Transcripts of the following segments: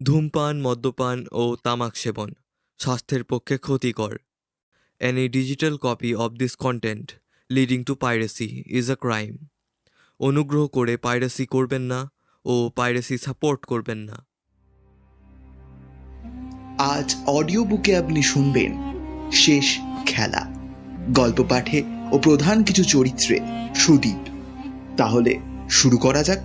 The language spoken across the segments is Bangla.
ধূমপান, মদ্যপান ও তামাক সেবন স্বাস্থ্যের পক্ষে ক্ষতিকর। Any digital copy of this content leading to piracy is a crime. অনুগ্রহ করে পাইরেসি করবেন না ও পাইরেসি সাপোর্ট করবেন না। আজ অডিও বুকে আপনি শুনবেন শেষ খেলা, গল্প পাঠে ও প্রধান কিছু চরিত্রে সুদীপ। তাহলে শুরু করা যাক।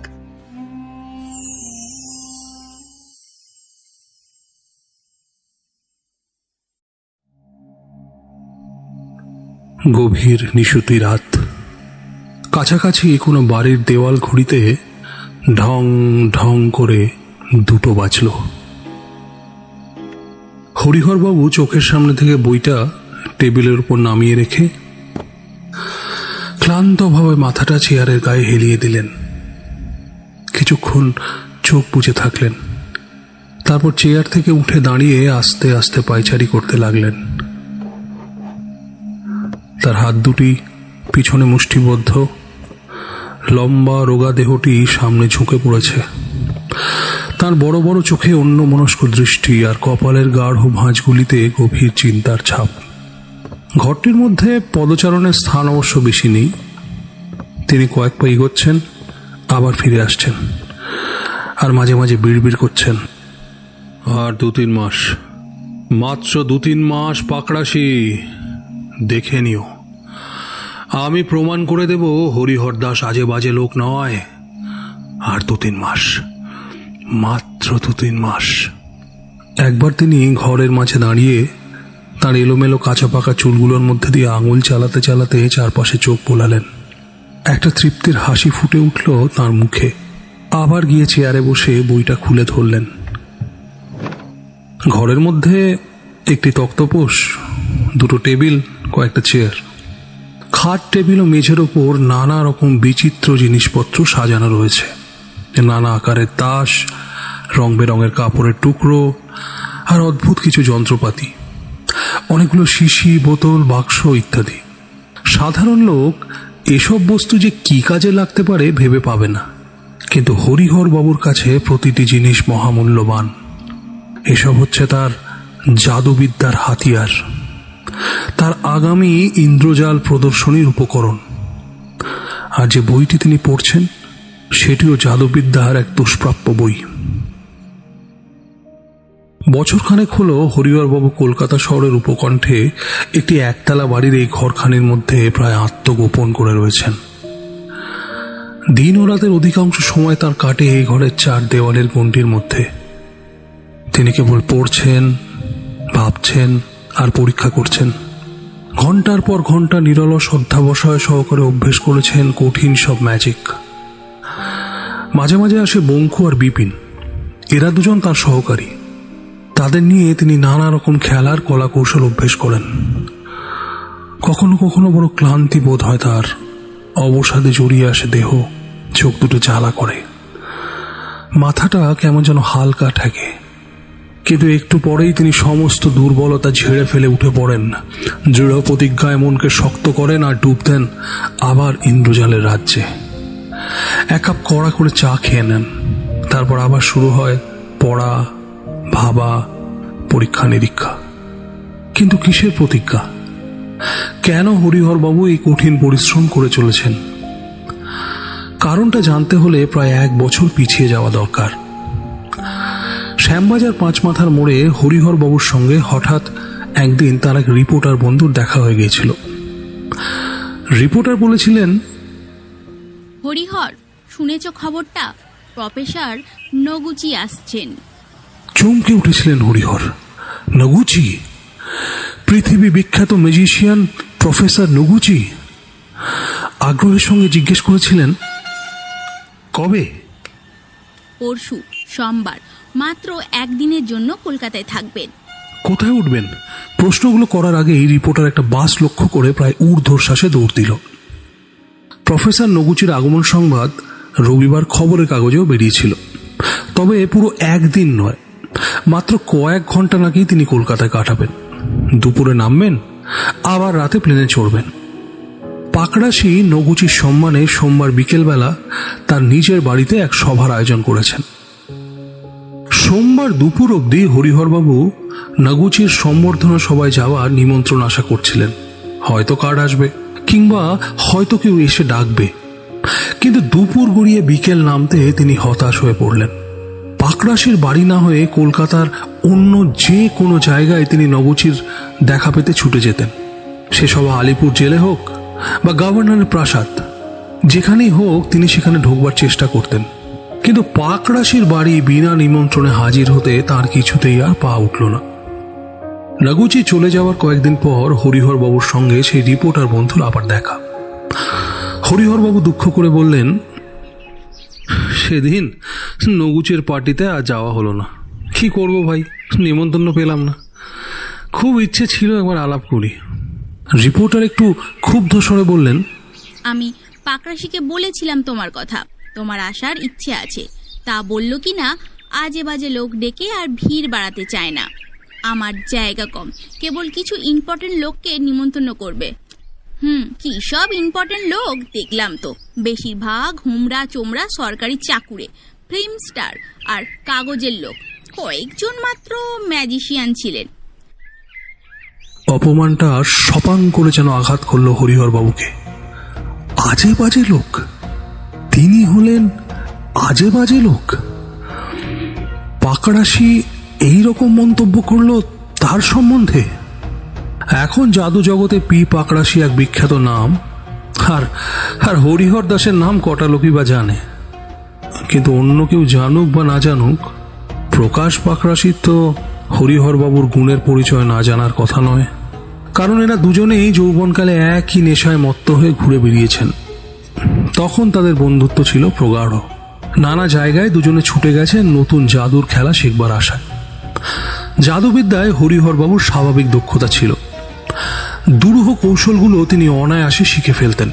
গভীর নিশুতি রাত, কাছাকাছি কোনো বাড়ির দেওয়াল ঘড়িতে ঢং ঢং করে 2টো বাজল। হরিহরবাবু চোখের সামনে থেকে বইটা টেবিলের উপর নামিয়ে রেখে ক্লান্তভাবে মাথাটা চেয়ারের গায়ে হেলিয়ে দিলেন। কিছুক্ষণ চোখ বুজে থাকলেন, তারপর চেয়ার থেকে উঠে দাঁড়িয়ে আস্তে আস্তে পায়চারি করতে লাগলেন। তার হাত দুটি পিছনে মুষ্টিবদ্ধ, লম্বা রোগা দেহটি সামনে ঝুঁকে পড়েছে। তার বড় বড় চোখে অন্যমনস্ক দৃষ্টি আর কপালের গাঢ় ভাঁজগুলিতে গভীর চিন্তার ছাপ। ঘরটির মধ্যে পদচারণের স্থান অবশ্য বেশি নেই। তিনি কয়েক পা এগোচ্ছেন, আবার ফিরে আসছেন, আর মাঝে মাঝে বিড়বিড় করছেন, আর 2-3 মাস, মাত্র 2-3 মাস পাকড়াশি, দেখে নিও। আমি প্রমাণ করে দেব হরিহর দাস আজে বাজে লোক নয়। আর 2-3 মাস, মাত্র 2-3 মাস। একবার তিনি ঘরের মাঝে দাঁড়িয়ে তার এলোমেলো কাঁচা পাকা চুলগুলোর মধ্যে দিয়ে আঙুল চালাতে চালাতে চারপাশে চোখ বোলালেন। একটা তৃপ্তির হাসি ফুটে উঠল তার মুখে। আবার গিয়ে চেয়ারে বসে বইটা খুলে ধরলেন। ঘরের মধ্যে একটি তক্তপোষ, 2টো টেবিল, কয়েকটা চেয়ার। খাট, টেবিল ও মেঝের ওপর নানা রকম বিচিত্র জিনিসপত্র সাজানো রয়েছে। নানা আকারের তাস, রং বেরঙের কাপড়ের টুকরো আর অদ্ভুত কিছু যন্ত্রপাতি, অনেকগুলো শিশি, বোতল, বাক্স ইত্যাদি। সাধারণ লোক এসব বস্তু যে কি কাজে লাগতে পারে ভেবে পাবে না, কিন্তু হরিহর বাবুর কাছে প্রতিটি জিনিস মহামূল্যবান। এসব হচ্ছে তার জাদুবিদ্যার হাতিয়ার, তার আগামী ইন্দ্রজাল প্রদর্শনীর উপকরণ। আর যে বইটি তিনি পড়ছেন সেটিও জাদুবিদ্যার এক দুষ্প্রাপ্য বই। বছরখানেক হলো হরিহরবাবু কলকাতা শহরের উপকণ্ঠে একটি একতলা বাড়ির এই ঘরখানির মধ্যে প্রায় আত্মগোপন করে রয়েছেন। দিন ও রাতের অধিকাংশ সময় তার কাটে এই ঘরের 4 দেওয়ালের গণ্ডির মধ্যে। তিনি কেবল পড়ছেন, ভাবছেন আর পরীক্ষা করছেন। ঘন্টার পর ঘন্টা নিরলস অধ্যাবসায় সহকারে অভ্যেস করেছেন কঠিন সব ম্যাজিক। মাঝে মাঝে আসে বঙ্কু আর বিপিন, এরা 2জন তার সহকারী। তাদের নিয়ে তিনি নানা রকম খেলার কলা কৌশল অভ্যেস করেন। কখনো কখনো বড় ক্লান্তি বোধ হয় তার, অবসাদে জড়িয়ে আসে দেহ, চোখ দুটো জ্বালা করে, মাথাটা কেমন যেন হালকা ঠেকে। কিন্তু একটু পরেই তিনি সমস্ত দুর্বলতা ঝেড়ে ফেলে উঠে পড়েন, দৃঢ় প্রতিজ্ঞায় মনকে শক্ত করেন আর ডুব দেন আবার ইন্দ্রজালের রাজ্যে। 1 কাপ কড়া করে চা খেয়ে নেন, তারপর আবার শুরু হয় পড়া, ভাবা, পরীক্ষা নিরীক্ষা। কিন্তু কিসের প্রতিজ্ঞা? কেন হরিহরবাবু এই কঠিন পরিশ্রম করে চলেছেন? কারণটা জানতে হলে প্রায় 1 বছর পিছিয়ে যাওয়া দরকার। শ্যামবাজার 5 মাথার মোড়ে হরিহরবাবুর সঙ্গে হঠাৎ একদিন তার এক রিপোর্টার বন্ধুর দেখা হয়ে গিয়েছিল। রিপোর্টার বলেছিলেন, হরিহর, শুনেছ খবরটা? প্রফেসর নগুচি আসছেন। চমকে উঠেছিলেন হরিহর। নগুচি? পৃথিবী বিখ্যাত ম্যাজিশিয়ান প্রফেসর নগুচি? আগ্রহের সঙ্গে জিজ্ঞেস করেছিলেন, কবে? পরশু সোমবার, মাত্র 1 দিনের জন্য কলকাতায় থাকবেন। কোথায় উঠবেন? প্রশ্নগুলো করার আগে এই রিপোর্টার একটা বাস লক্ষ্য করে প্রায় ঊর্ধ্বশ্বাসে দৌড় দিল। প্রফেসর নগুচির আগমন সংবাদ রবিবার খবরের কাগজেও বেরিয়েছিল। তবে পুরো 1 দিন নয়, মাত্র কয়েক ঘন্টা নাকি তিনি কলকাতায় কাটাবেন। দুপুরে নামবেন, আবার রাতে প্লেনে চড়বেন। পাকড়াশি নগুচির সম্মানে সোমবার বিকেলবেলা তার নিজের বাড়িতে এক সভার আয়োজন করেছেন। সোমবার দুপুর অবধি হরিহরবাবু নাগুচির সম্বর্ধনা সভায় যাওয়ার নিমন্ত্রণ আশা করছিলেন। হয়তো কার্ড আসবে, কিংবা হয়তো কেউ এসে ডাকবে। কিন্তু দুপুর গড়িয়ে বিকেল নামতে তিনি হতাশ হয়ে পড়লেন। পাকরাশির বাড়ি না হয়ে কলকাতার অন্য যে কোনো জায়গায় তিনি নগুচির দেখা পেতে ছুটে যেতেন। সেসব আলিপুর জেলে হোক বা গভর্নরের প্রাসাদ, যেখানেই হোক তিনি সেখানে ঢোকবার চেষ্টা করতেন। কিন্তু পাকরাশির বাড়ি বিনা নিমন্ত্রণে হাজির হতে তার কিছুতেই আর পা উঠল না। নাগুচি চলে যাওয়ার কয়েকদিন পর হরিহরবাবুর সঙ্গে সেই রিপোর্টার বন্ধুর আবার দেখা। হরিহরবাবু দুঃখ করে বললেন, সেদিন নগুচের পার্টিতে আর যাওয়া হলো না। কি করব ভাই, নিমন্ত্রণ পেলাম না। খুব ইচ্ছে ছিল একবার আলাপ করি। রিপোর্টার একটু ক্ষুব্ধ স্বরে বললেন, আমি পাকরাশিকে বলেছিলাম তোমার কথা, তোমার আসার ইচ্ছে আছে। তা বলল কি না, আজে বাজে লোক ডেকে আর ভিড় বাড়াতে চায় না। আমার জায়গা কম, কেবল কিছু ইম্পর্টেন্ট লোককে নিমন্ত্রণ করবে। কি সব ইম্পর্টেন্ট লোক দেখলাম তো, বেশিরভাগ হুমরা চোমরা সরকারি চাকুরে, ফিল্ম স্টার আর কাগজের লোক। কয়েকজন মাত্র ম্যাজিশিয়ান ছিলেন। অপমানটা সপাং করে যেন আঘাত করল হরিহরবাবুকে। আজে বাজে লোক? তিনি হলেন আজে বাজে লোক? পাকরাশি এইরকম মন্তব্য করলো তার সম্বন্ধে? এখন জাদু জগতে পি পাকরাশি এক বিখ্যাত নাম, আর হরিহর দাসের নাম কটা লোকই বা জানে। কিন্তু অন্য কেউ জানুক বা না জানুক, প্রকাশ পাকরাশির তো হরিহরবাবুর গুণের পরিচয় না জানার কথা নয়। কারণ এরা দুজনেই যৌবনকালে একই নেশায় মত্ত হয়ে ঘুরে বেরিয়েছেন। তখন তাদের বন্ধুত্ব ছিল প্রগাঢ়। নানা জায়গায় দুজনে ছুটে গেছেন নতুন জাদুর খেলা শিখবার আশায়। জাদুবিদ্যায় হরিহরবাবুর স্বাভাবিক দক্ষতা ছিল। দুরূহ কৌশলগুলো তিনি অনায়াসে শিখে ফেলতেন।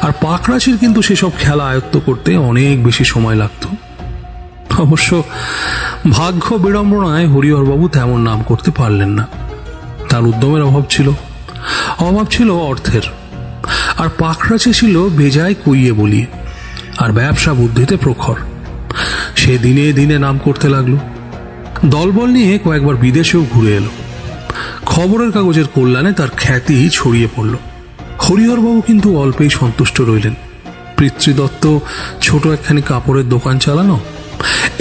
আর পাকরাশির কিন্তু সেসব খেলা আয়ত্ত করতে অনেক বেশি সময় লাগত। অবশ্য ভাগ্য বিড়ম্বনায় হরিহরবাবু তেমন নাম করতে পারলেন না। তার উদ্যমের অভাব ছিল অর্থের। আর পাকরাশি ছিল বেজায় কইয়ে বলিয়ে, আর ব্যবসা বুদ্ধিতে প্রখর। সে দিনে দিনে নাম করতে লাগলো। দলবল নিয়ে কয়েকবার বিদেশেও ঘুরে এলো। খবরের কাগজের কল্যাণে তার খ্যাতি ছড়িয়ে পড়ল। হরিহরবাবু কিন্তু অল্পেই সন্তুষ্ট রইলেন। পিতৃদত্ত ছোট একখানি কাপড়ের দোকান চালানো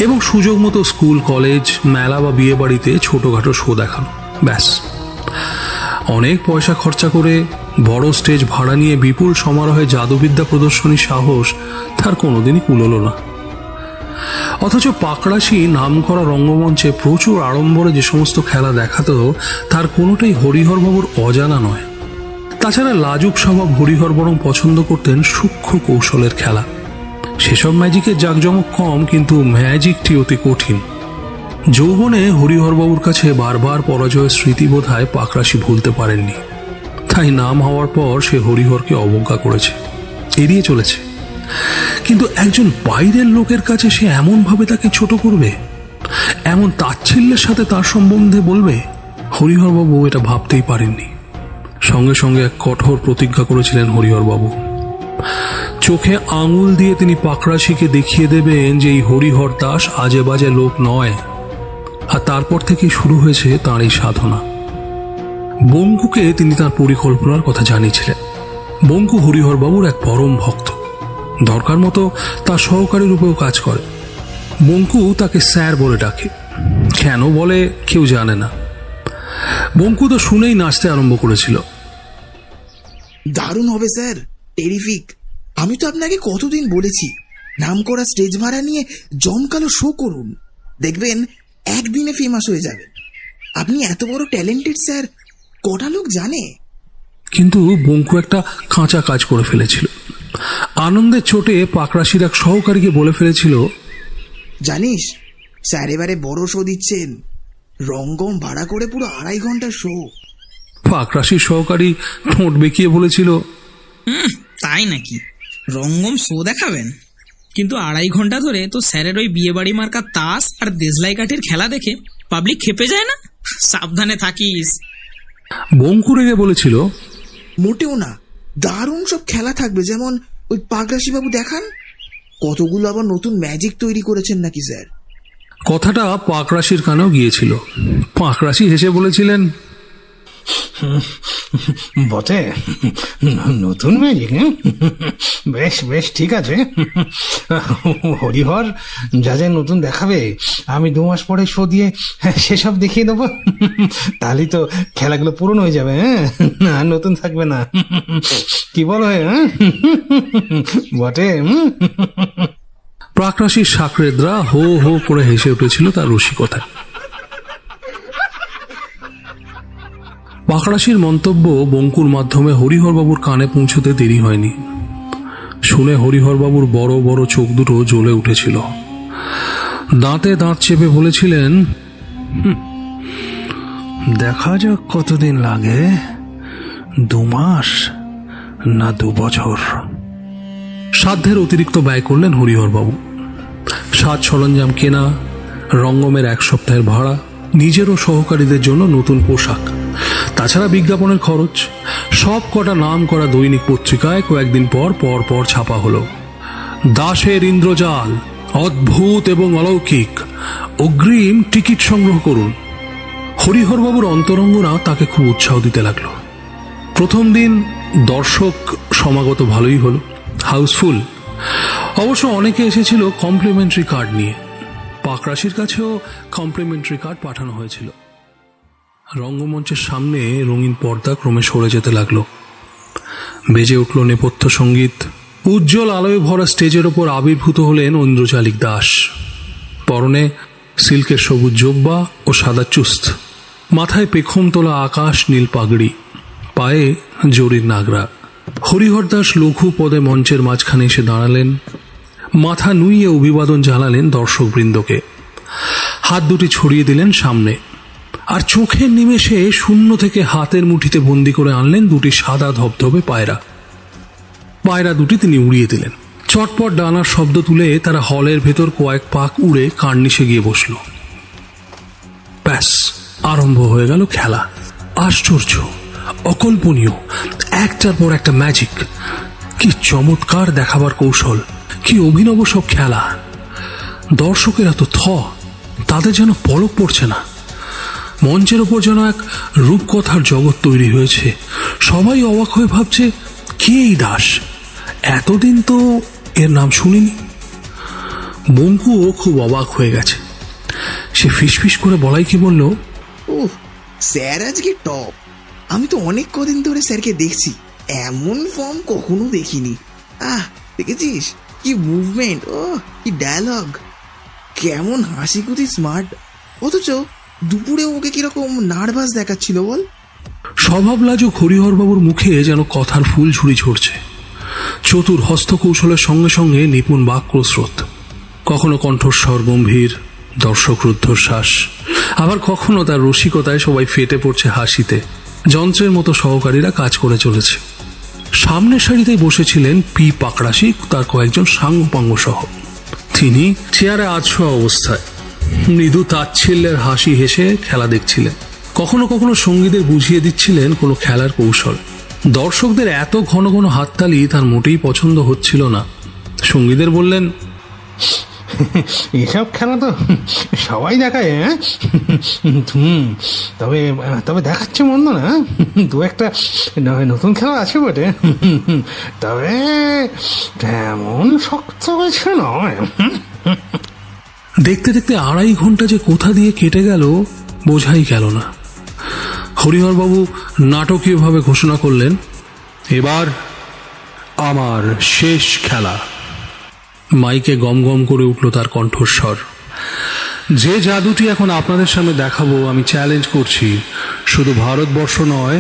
এবং সুযোগ মতো স্কুল, কলেজ, মেলা বা বিয়ে বাড়িতে ছোটখাটো শো দেখানো, ব্যাস। অনেক পয়সা খরচা করে বড় স্টেজ ভাড়া নিয়ে বিপুল সমারোহে জাদুবিদ্যা প্রদর্শনীর সাহস তার কোনোদিনই কুলোল না। অথচ পাকরাশি নাম করা রঙ্গমঞ্চে প্রচুর আড়ম্বরে যে সমস্ত খেলা দেখাতো, তার কোনোটাই হরিহরবাবুর অজানা নয়। তাছাড়া লাজুক স্বভাব হরিহর বরং পছন্দ করতেন সূক্ষ্ম কৌশলের খেলা। সেসব ম্যাজিকের জাঁকজমক কম, কিন্তু ম্যাজিকটি অতি কঠিন। যৌবনে হরিহরবাবুর কাছে বারবার পরাজয়ের স্মৃতি বোধহয় পাকরাশি ভুলতে পারেননি। তাই নাম হওয়ার পর সে হরিহরকে অবজ্ঞা করেছে, এড়িয়ে চলেছে। কিন্তু একজন বাইরের লোকের কাছে সে এমনভাবে তাকে ছোট করবে, এমন তাচ্ছিল্যের সাথে তার সম্বন্ধে বলবে, হরিহরবাবু এটা ভাবতেই পারেননি। সঙ্গে সঙ্গে এক কঠোর প্রতিজ্ঞা করেছিলেন হরিহরবাবু। চোখে আঙুল দিয়ে তিনি পাকরাশিকে দেখিয়ে দেবেন যে এই হরিহর দাস আজে বাজে লোক নয়। আর তারপর থেকেই শুরু হয়েছে তাঁর এই সাধনা। বঙ্কুকে তিনি তার পরিকল্পনার কথা জানিয়েছিলেন। বঙ্কু হরিহরবাবুর এক পরম ভক্ত, দরকার মতো তার সহকারী রূপেও কাজ করে। বঙ্কু তাকে স্যার বলে ডাকে, কেন বলে কেউ জানে না। বঙ্কু তো শুনেই নাচতে আরম্ভ করেছিল। দারুণ হবে স্যার, টেরিফিক। আমি তো আপনাকে কতদিন বলেছি, নাম করা স্টেজ ভাড়া নিয়ে জমকালো শো করুন, দেখবেন একদিনে ফেমাস হয়ে যাবেন। আপনি এত বড় ট্যালেন্টেড স্যার, কটা লোক জানে? কিন্তু বঙ্কু একটা কাঁচা কাজ করে ফেলেছিল। আনন্দের চোটে পাকরাশির এক সহকারীকে বলে ফেলেছিল, জানিস স্যার এবারে বড় শো দিচ্ছেন, রঙ্গম ভাড়া করে পুরো 2.5 ঘন্টার শো। পাকরাশির সহকারী ঠোঁট বেঁকিয়ে বলেছিল, তাই নাকি? রঙ্গম শো দেখাবেন? কিন্তু 2.5 ঘন্টা ধরে তো স্যারের ওই বিয়ে বাড়ি মার্কা তাস আর দেশলাই কাঠির খেলা দেখে পাবলিক খেপে যায় না? সাবধানে থাকিস। বঙ্কু রেগে বলেছিল, মোটেও না, দারুণ সব খেলা থাকবে, যেমন ওই পাকরাশি বাবু দেখান। কতগুলো আবার নতুন ম্যাজিক তৈরি করেছেন নাকি স্যার? কথাটা পাকরাশির কানেও গিয়েছিল। পাকরাশি হেসে বলেছিলেন, বটে, নতুন ম্যাজিক। বেশ বেশ, ঠিক আছে। হরিহর যা যা নতুন দেখাবে আমি 2 মাস পরে শো দিয়ে সেসব দেখিয়ে দেবো। তাহলেই তো খেলাগুলো পূরণ হয়ে যাবে, আর নতুন থাকবে না। কি বলো? বটে। প্রাকরাশির সাকরেদরা হো হো করে হেসে উঠেছিল তার রসিকতায়। পাকরাশির মন্তব্য বঙ্কুর মাধ্যমে হরিহরবাবুর কানে পৌঁছতে দেরি হয়নি। শুনে হরিহরবাবুর বড় বড় চোখ দুটো জ্বলে উঠেছিল। দাঁতে দাঁত চেপে বলেছিলেন, দেখা যাক কতদিন লাগে, 2 মাস না 2 বছর। সাধ্যের অতিরিক্ত ব্যয় করলেন হরিহরবাবু। সাজ সরঞ্জাম কেনা, রঙ্গমের 1 সপ্তাহের ভাড়া, নিজের ও সহকারীদের জন্য নতুন পোশাক, তাছাড়া বিজ্ঞাপনের খরচ। সব কটা নাম করা দৈনিক পত্রিকায় কয়েকদিন পর পর পর ছাপা হলো। দাসের ইন্দ্রজাল, অদ্ভুত এবং অলৌকিক, অগ্রিম টিকিট সংগ্রহ করুন। হরিহরবাবুর অন্তরঙ্গনা তাকে খুব উৎসাহ দিতে লাগলো। প্রথম দিন দর্শক সমাগত ভালোই হলো, হাউসফুল। অবশ্য অনেকে এসেছিল কমপ্লিমেন্টারি কার্ড নিয়ে। পাকরাশির কাছেও কমপ্লিমেন্টারি কার্ড পাঠানো হয়েছিল। রঙ্গমঞ্চের সামনে রঙিন পর্দা ক্রমে সরে যেতে লাগলো। বেজে উঠল নেপথ্য সঙ্গীত। উজ্জ্বল আলোয় ভরা স্টেজের ওপর আবির্ভূত হলেন ঐন্দ্রজালিক দাস। পরনে সিল্কের সবুজ জোব্বা ও সাদা চুস্ত, মাথায় পেখম তোলা আকাশ নীল পাগড়ি, পায়ে জরির নাগরা। হরিহর দাস লঘু পদে মঞ্চের মাঝখানে এসে দাঁড়ালেন। মাথা নুইয়ে অভিবাদন জানালেন দর্শকবৃন্দকে। হাত দুটি ছড়িয়ে দিলেন সামনে, আর চোখের নিমেষে শূন্য থেকে হাতের মুঠিতে বন্দি করে আনলেন 2টি সাদা ধবধবে পায়রা। পায়রা দুটি তিনি উড়িয়ে দিলেন। চটপট ডানার শব্দ তুলে তারা হলের ভেতর কয়েক পাক উড়ে কার্নিশে গিয়ে বসল। ব্যাস, আরম্ভ হয়ে গেল খেলা। আশ্চর্য, অকল্পনীয়, একটার পর একটা ম্যাজিক। কি চমৎকার দেখাবার কৌশল, কি অভিনব সব খেলা। দর্শকেরা তো তাদের যেন পলক পড়ছে না। মঞ্চের ওপর যেন এক রূপকথার জগৎ তৈরি হয়েছে। সবাই অবাক হয়ে ভাবছে, কে এই দাস? এতদিন তো এর নাম শুনিনি। বঙ্কুও খুব অবাক হয়ে গেছে। সে ফিসফিস করে বলাইকে বলল, ওহ, স্যার আজকে টপ। আমি তো অনেক কদিন ধরে স্যারকে দেখছি, এমন ফর্ম কখনো দেখিনি। দেখেছিস কি মুভমেন্ট, ও কি ডায়লগ, কেমন হাসি খুঁতি স্মার্ট। অথচ দুপুরে ওকে কিরকম নার্ভাস দেখাচ্ছিল বল। স্বভাব লাজুক হরিহরবাবুর মুখে যেন কথার ফুল ঝুড়ি ঝরছে। চতুর হস্তকৌশলের সঙ্গে সঙ্গে নিপুণ বাক্যস্রোত। কখনো কণ্ঠস্বর গম্ভীর, দর্শক রুদ্ধশ্বাস, আবার কখনো তার রসিকতায় সবাই ফেটে পড়ছে হাসিতে। যন্ত্রের মতো সহকারীরা কাজ করে চলেছে। সামনের সারিতেই বসেছিলেন পি পাকরাশি, তার কয়েকজন সাঙ্গপাঙ্গ সহ। তিনি চেয়ারে আধশোয়া অবস্থায় মৃদু তাচ্ছিল্যের হাসি হেসে খেলা দেখছিলেন। কখনো কখনো সঙ্গীদের বুঝিয়ে দিচ্ছিলেন কোনো খেলার কৌশল। দর্শকদের এত ঘন ঘন হাততালি তার মোটেই পছন্দ হচ্ছিল না। সঙ্গীদের বললেন, এসব খেলা তো সবাই দেখায়, তবে তবে দেখাচ্ছে মন্দ না। 2-1টা নতুন খেলা আছে বটে, তবে তেমন শক্ত কিছু নয়। দেখতে দেখতে 2.5 ঘন্টা যে কোথা দিয়ে কেটে গেল বোঝাই গেল না। হরিহরবাবু নাটকীয়ভাবে ঘোষণা করলেন, এবার আমার শেষ খেলা। মাইকে গম গম করে উঠল তার কণ্ঠস্বর। যে জাদুটি এখন আপনাদের সামনে দেখাবো, আমি চ্যালেঞ্জ করছি, শুধু ভারতবর্ষ নয়,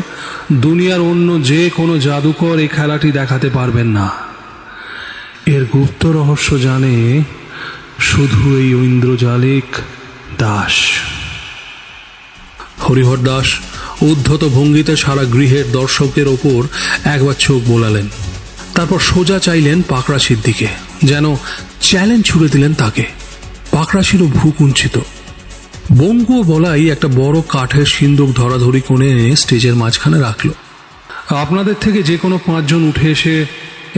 দুনিয়ার অন্য যে কোনো জাদুকর এই খেলাটি দেখাতে পারবেন না। এর গুপ্ত রহস্য জানে শুধু এই ঐন্দ্রজালিক দাস। হরিহর দাস উদ্ধত ভঙ্গিতে সারা গৃহের দর্শকের ওপর একবার চোখ বোলালেন, তারপর সোজা চাইলেন পাকরাশির দিকে, যেন চ্যালেঞ্জ ছুড়ে দিলেন তাকে। পাকরাশিরও ভ্রু কুঞ্চিত। বঙ্কুও বলাই একটা বড় কাঠের সিন্দুক ধরাধরি করে এনে স্টেজের মাঝখানে রাখল। আপনাদের থেকে যে কোনো 5 জন উঠে এসে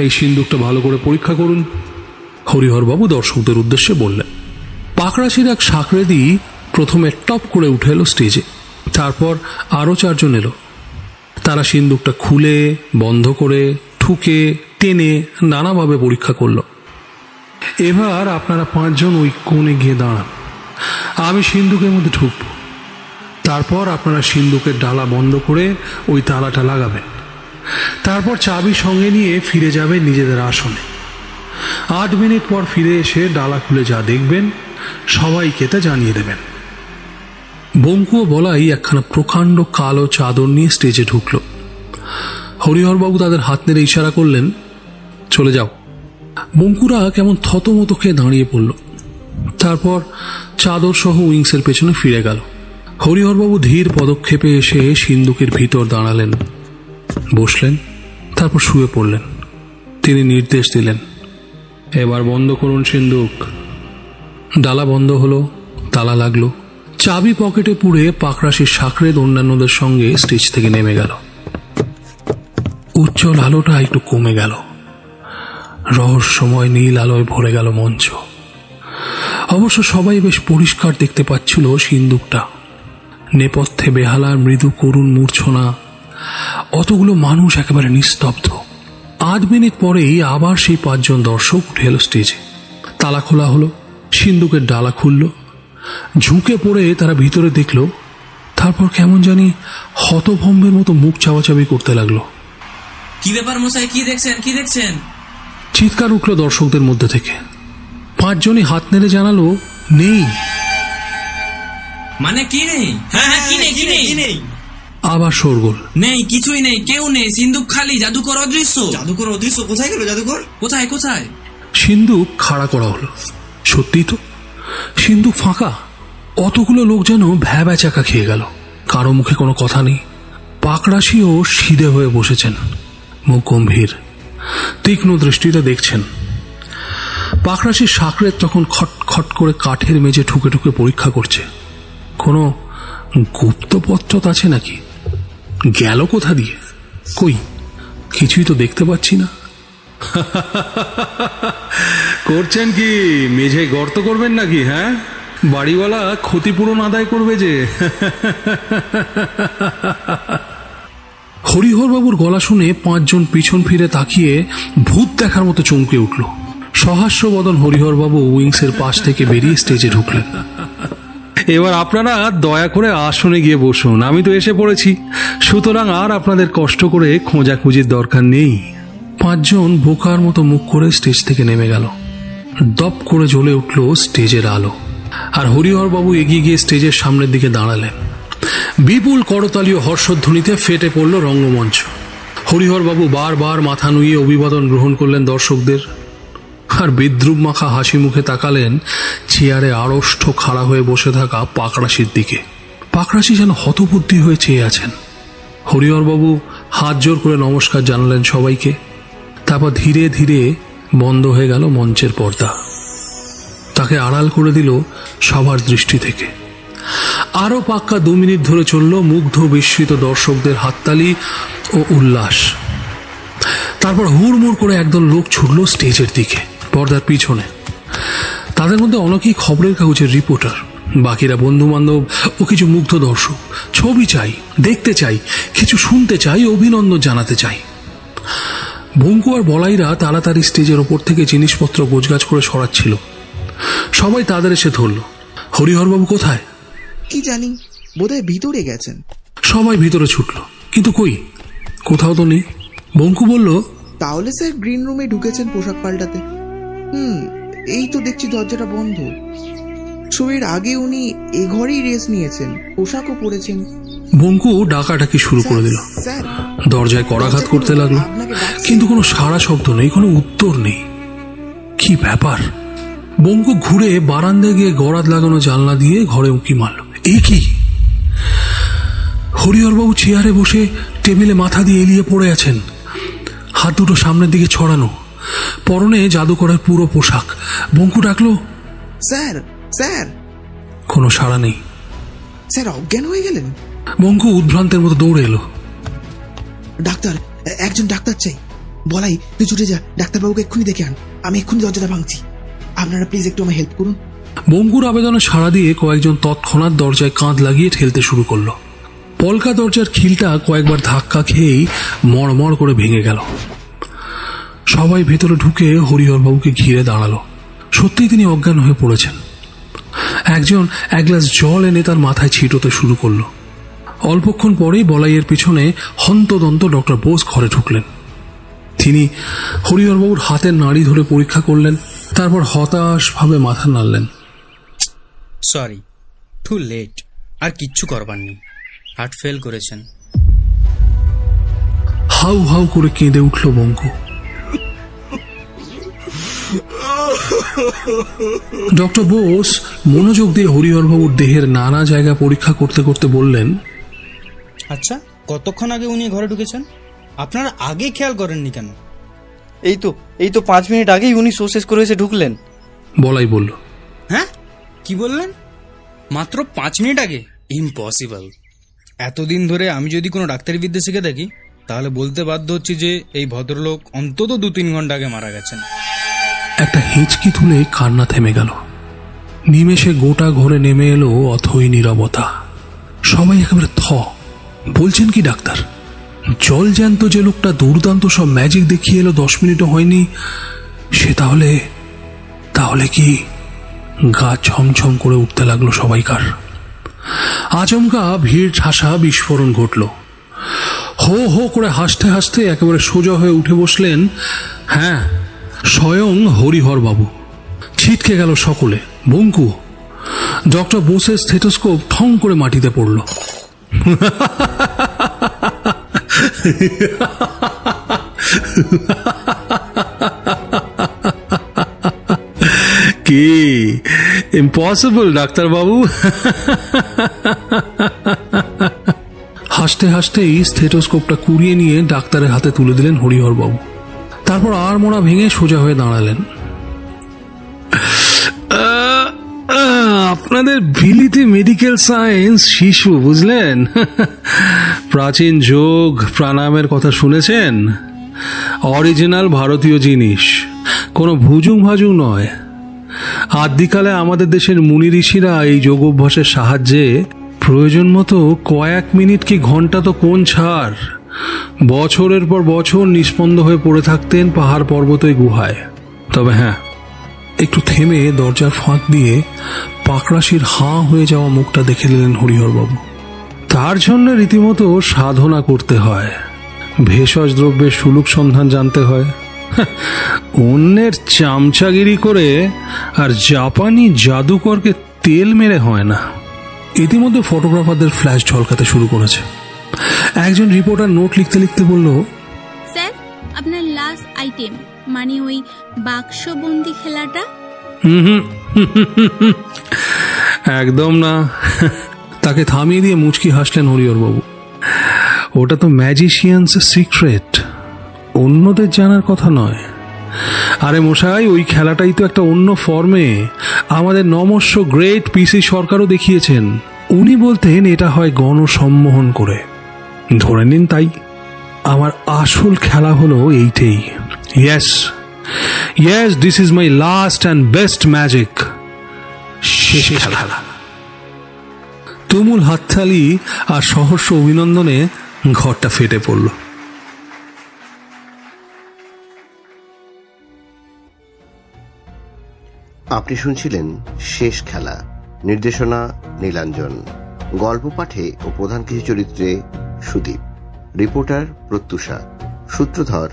এই সিন্দুকটা ভালো করে পরীক্ষা করুন, হরিহরবাবু দর্শকদের উদ্দেশ্যে বললেন। পাকড়াশির এক সাকরেদি প্রথমে টপ করে উঠে এলো স্টেজে, তারপর আরও 4 জন এলো। তারা সিন্দুকটা খুলে, বন্ধ করে, ঠুকে, টেনে নানাভাবে পরীক্ষা করলো। এবার আপনারা 5 জন ওই কোণে গিয়ে দাঁড়ান, আমি সিন্দুকের মধ্যে ঢুকবো। তারপর আপনারা সিন্দুকের ডালা বন্ধ করে ওই তালাটা লাগাবেন। তারপর চাবি সঙ্গে নিয়ে ফিরে যাবেন নিজেদের আসনে। 8 মিনিট পর ফিরে এসে ডালা খুলে যা দেখবেন সবাইকে তা জানিয়ে দেবেন। বঙ্কু ও বলাই একখানা প্রকাণ্ড কালো চাদর নিয়ে স্টেজে ঢুকল। হরিহরবাবু তাদের হাত নেড়ে ইশারা করলেন, চলে যাও। বঙ্কুরা কেমন থতমত খেয়ে দাঁড়িয়ে পড়ল। তারপর চাদর সহ উইংসের পেছনে ফিরে গেল। হরিহরবাবু ধীর পদক্ষেপে এসে সিন্দুকের ভিতর দাঁড়ালেন, বসলেন, তারপর শুয়ে পড়লেন। তিনি নির্দেশ দিলেন, এবার বন্ধ করুন সিন্দুক। ডালা বন্ধ হলো, তালা লাগলো। চাবি পকেটে পুড়ে পাকড়াশির সাকরেদ অন্যান্যদের সঙ্গে স্টেজ থেকে নেমে গেল। উজ্জ্বল আলোটা একটু কমে গেল, রহস্যময় নীল আলোয় ভরে গেল মঞ্চ। অবশ্য সবাই বেশ পরিষ্কার দেখতে পাচ্ছিল সিন্দুকটা। নেপথ্যে বেহালার মৃদু করুণ মূর্ছনা, অতগুলো মানুষ একেবারে নিস্তব্ধ। 8 মিনিট পরেই আবার সেই 5 জন দর্শক উঠে এলো স্টেজে। তালা খোলা হলো, সিন্দুকের ডালা খুলল। ঝুঁকে পড়ে তারা ভিতরে দেখল, তারপর কেমন জানি হতভম্বের মতো মুখ চাওয়াচাবি করতে লাগলো। কি ব্যাপার মশাই, কি দেখছেন, কি দেখছেন? চিৎকার উঠল দর্শকদের মধ্যে থেকে। 5 জনই হাত নেড়ে জানালো, নেই। মানে কি নেই? হ্যাঁ, কি নেই, কি নেই? আবার শোরগোল। নেই, কিছুই নেই, কেউ নেই, সিন্দুক খালি, জাদুকর অদৃশ্য। জাদুকর অদৃশ্য? কোথায় গেল জাদুকর? কোথায় কোথায়? সিন্দুক খাড়া করা হলো। সত্যিই তো, সিন্দুক ফাঁকা। অতগুলো লোক যেন ভ্যাবাচাকা খেয়ে গেল। কারো মুখে কোনো কথা নেই। পাকড়াশিও সিধে হয়ে বসেছেন, মুখ গম্ভীর, তীক্ষ্ণ দৃষ্টিতে দেখছেন। পাকড়াশির সাকরেদ তখন খটখট করে কাঠের মেঝে ঠুকে ঠুকে পরীক্ষা করছে, কোনো গুপ্তপত্র আছে নাকি, গেল কোথা দিয়ে, কই কিছুই তো দেখতে পাচ্ছি না। করছেন কি, মেঝে গর্ত করবেন নাকি? হ্যাঁ, বাড়িওয়ালা ক্ষতিপূরণ আদায় করবে যে। হরিহরবাবুর গলা শুনে 5 জন পিছন ফিরে তাকিয়ে ভূত দেখার মতো চমকে উঠল। সহাস্য বদন হরিহরবাবু উইংসের পাশ থেকে বেরিয়ে স্টেজে ঢুকলেন। এবার আপনারা দয়া করে আসনে গিয়ে বসুন, আমি তো এসে পড়েছি, সুতরাং আর আপনাদের কষ্ট করে খোঁজাখুঁজির দরকার নেই। 5 জন বোকার মতো মুখ করে স্টেজ থেকে নেমে গেল। দপ করে জ্বলে উঠল স্টেজের আলো, আর হরিহরবাবু এগিয়ে গিয়ে স্টেজের সামনের দিকে দাঁড়ালেন। বিপুল করতালি ও হর্ষধ্বনিতে ফেটে পড়ল রঙ্গমঞ্চ। হরিহরবাবু বারবার মাথা নুইয়ে অভিবাদন গ্রহণ করলেন দর্শকদের, আর বিদ্রুপ মাখা হাসি মুখে তাকালেন চেয়ারে আড়ষ্ট খাড়া হয়ে বসে থাকা পাকড়াশির দিকে। পাকড়াশি যেন হতবুদ্ধি হয়ে চেয়ে আছেন। হরিহরবাবু হাত জোর করে নমস্কার জানালেন সবাইকে। তারপর ধীরে ধীরে বন্ধ হয়ে গেল মঞ্চের পর্দা। তাকে আড়াল করে দিল সবার দৃষ্টি থেকে। আরো পাক্কা 2 মিনিট ধরে চলল মুগ্ধ বিস্মিত দর্শকদের হাততালি ও উল্লাস। তারপর হুড়মুড় করে একদল লোক ছুটল স্টেজের দিকে, পর্দার পিছনে। তাদের মধ্যে অনেকেই খবরের কাগজের রিপোর্টার, বাকিরা বন্ধু বান্ধব ও কিছু মুগ্ধ দর্শক। ছবি চাই, দেখতে চাই, কিছু শুনতে চাই, অভিনন্দন জানাতে চাই। বঙ্কু আর বলাইরা তাড়াতাড়ি স্টেজের ওপর থেকে জিনিসপত্র গোছগাছ করে সরাচ্ছিল। সবাই তাদের এসে ধরল। হরিহরবাবু কোথায়? কি জানি, বোধহয় ভিতরে গেছেন। সবাই ভিতরে ছুটল, কিন্তু কই, কোথাও তো নেই। বঙ্কু বলল, তাহলে স্যার গ্রিন রুমে ঢুকেছেন পোশাক পাল্টাতে। এই তো দেখছি দরজাটা বন্ধ। শোয়ের আগে উনি এ ঘরেই রেস্ট নিয়েছেন, পোশাকও পরেছেন। বঙ্কু ডাকাডাকি শুরু করে দিল। স্যার, দরজায় করাঘাত করতে লাগলো, কিন্তু কোনো সাড়া শব্দ নেই, কোনো উত্তর নেই। কি ব্যাপার? বঙ্কু ঘুরে বারান্দায় গিয়ে গড়াত লাগানো জানলা দিয়ে ঘরে উঁকি মারল। এ কি? হরিহরবাবু চেয়ারে বসে টেবিলে মাথা দিয়ে এলিয়ে পড়ে আছেন, হাত দুটো সামনের দিকে ছড়ানো, পরনে জাদুকরের পুরো পোশাক। বঙ্কু ডাকলো, স্যার স্যার। কোনো সাড়া নেই। স্যার অজ্ঞান হয়ে গেলেন? বঙ্কু উদ্ভ্রান্তের মতো দৌড়ে এলো। ডাক্তার, একজন ডাক্তার চাই। বলাই, তুই ছুটে যা, ডাক্তারবাবুকে এক্ষুনি দেখে আন। আমি এক্ষুনি দরজাটা ভাঙছি। আপনারা প্লিজ একটু আমায় হেল্প করুন। বঙ্কুর আবেদনে সাড়া দিয়ে কয়েকজন তৎক্ষণাৎ দরজায় কাঁধ লাগিয়ে ঠেলতে শুরু করলো। পলকা দরজার খিলটা কয়েকবার ধাক্কা খেয়েই মড়মড় করে ভেঙে গেল। সবাই ভেতরে ঢুকে হরিহরবাবুকে ঘিরে দাঁড়ালো। সত্যিই তিনি অজ্ঞান হয়ে পড়েছেন। একজন এক গ্লাস জল এনে তার মাথায় ছিটোতে শুরু করলো। অল্পক্ষণ পরেই বলাইয়ের পিছনে হন্তদন্ত ডক্টর বোস ঘরে ঢুকলেন। তিনি হরিহরবাবুর হাতের নাড়ি ধরে পরীক্ষা করলেন, তারপর হতাশভাবে মাথা নাড়লেন। সরি, টু লেট, আর কিচ্ছু করবার নেই, হার্ট ফেল করেছেন। হাউ হাউ করে কেঁদে উঠল বঙ্কু। ডক্টর বোস মনোযোগ দিয়ে হরিহরবাবুর দেহের নানা জায়গা পরীক্ষা করতে করতে বললেন, আচ্ছা, কতক্ষণ আগে উনি ঘরে ঢুকেছেন? আপনারা আগে খেয়াল করেননি কেন? এই তো 5 মিনিট আগেই উনি শো শেষ করে এসে ঢুকলেন। বলাই বলল। হ্যাঁ, কি বললেন? মাত্র 5 মিনিট আগে? ইম্পসিবল। এতদিন ধরে আমি যদি কোনো ডাক্তারি বিদ্যা শিখে থাকি তাহলে বলতে বাধ্য হচ্ছি যে এই ভদ্রলোক অন্তত 2-3 ঘন্টা আগে মারা গেছেন। একটা হেঁচকি তুলে কান্না থেমে গেল। নিমেষে গোটা ঘরে নেমে এলো অথই নীরবতা। সবাই একেবারে বলছেন কি ডাক্তার? জল জ্যান্ত যে লোকটা দুর্দান্ত সব ম্যাজিক দেখিয়ে এলো 10 মিনিটও হয়নি, সে তাহলে কি? গা ছমছম করে উঠতে লাগলো সবাইকার। আচমকা ভিড় ঠাসা বিস্ফোরণ ঘটল। হো হো করে হাসতে হাসতে একেবারে সোজা হয়ে উঠে বসলেন, হ্যাঁ, স্বয়ং হরিহরবাবু। ছিটকে গেল সকলে। বঙ্কু। ডক্টর বোসের স্টেথোস্কোপ ঠং করে মাটিতে পড়ল। কি ইম্পসিবল ডাক্তারবাবু? হাসতে হাসতেই স্টেথোস্কোপটা কুড়িয়ে নিয়ে ডাক্তারের হাতে তুলে দিলেন হরিহরবাবু। তারপর আর মোড়া ভেঙে সোজা হয়ে দাঁড়ালেন। আপনাদের বিলিতি মেডিকেল সায়েন্স শিশু, বুঝলেন? প্রাচীন যোগ প্রাণায়ামের কথা শুনেছেন? অরিজিনাল ভারতীয় জিনিস, কোনো ভুজুং ভাজুং নয়। আদিকালে আমাদের দেশের মুনি ঋষিরা এই যোগ অভ্যাসের সাহায্যে প্রয়োজন মতো কয়েক মিনিট কি ঘন্টা তো কোন ছাড়, বছরের পর বছর নিষ্পন্দ হয়ে পড়ে থাকতেন পাহাড় পর্বতের গুহায়। তবে হ্যাঁ, একটু থেমে দরজার ফাঁক দিয়ে পাকড়াশির হাঁ হয়ে যাওয়া মুখটা দেখে নিলেন হরিহরবাবু। তার জন্য রীতিমতো সাধনা করতে হয়, ভেষজ দ্রব্যের সুলুক সন্ধান জানতে হয়, অন্যের চামচাগিরি করে আর জাপানি জাদুকরকে তেল মেরে হয় না। ইতিমধ্যে ফটোগ্রাফারদের ফ্ল্যাশ ঝলকাতে শুরু করেছে। একজন রিপোর্টার নোট লিখতে লিখতে বলল, স্যার, আপনার লাস্ট আইটেম মানে ওই বাক্সবন্দি খেলাটা? একদম না। তাকে থামিয়ে দিয়ে মুচকি হাসলেন হরিহরবাবু। ওটা তো ম্যাজিশিয়ানস সিক্রেট, অন্যদের জানার কথা নয়। আরে মশাই, ওই খেলাটাই তো একটা অন্য ফর্মে আমাদের নমস্য গ্রেট পিসি সরকারও দেখিয়েছেন। উনি বলতেন এটা হয় গণসম্মোহন করে। ধরে নিন তাই। আমার আসল খেলা হলো এইটাই। Yes, this is my last and best magic. শেষ খেলা। তুমুল হাততালি আর সহস্র অভিনন্দনে ঘরটা ফেটে পড়ল। আপনি শুনছিলেন শেষ খেলা। নির্দেশনা নীলাঞ্জন, গল্প পাঠে ও প্রধান কিছু চরিত্রে সুদীপ, রিপোর্টার প্রত্যুষা, সূত্রধর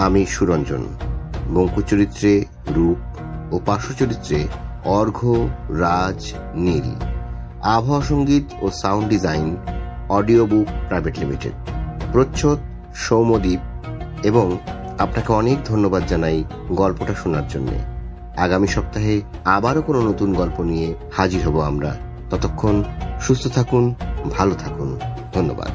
আমি সুরঞ্জন, বঙ্কু চরিত্রে রূপ ও পার্শ্ব চরিত্রে অর্ঘ্য, রাজ, নীল। আবহাওয়া সঙ্গীত ও sound design audio book private limited. প্রচ্ছদ সৌম্যদীপ। এবং আপনাকে অনেক ধন্যবাদ জানাই গল্পটা শোনার জন্য। আগামী সপ্তাহে আবারও কোনো নতুন গল্প নিয়ে হাজির হব আমরা। ততক্ষণ সুস্থ থাকুন, ভালো থাকুন। ধন্যবাদ।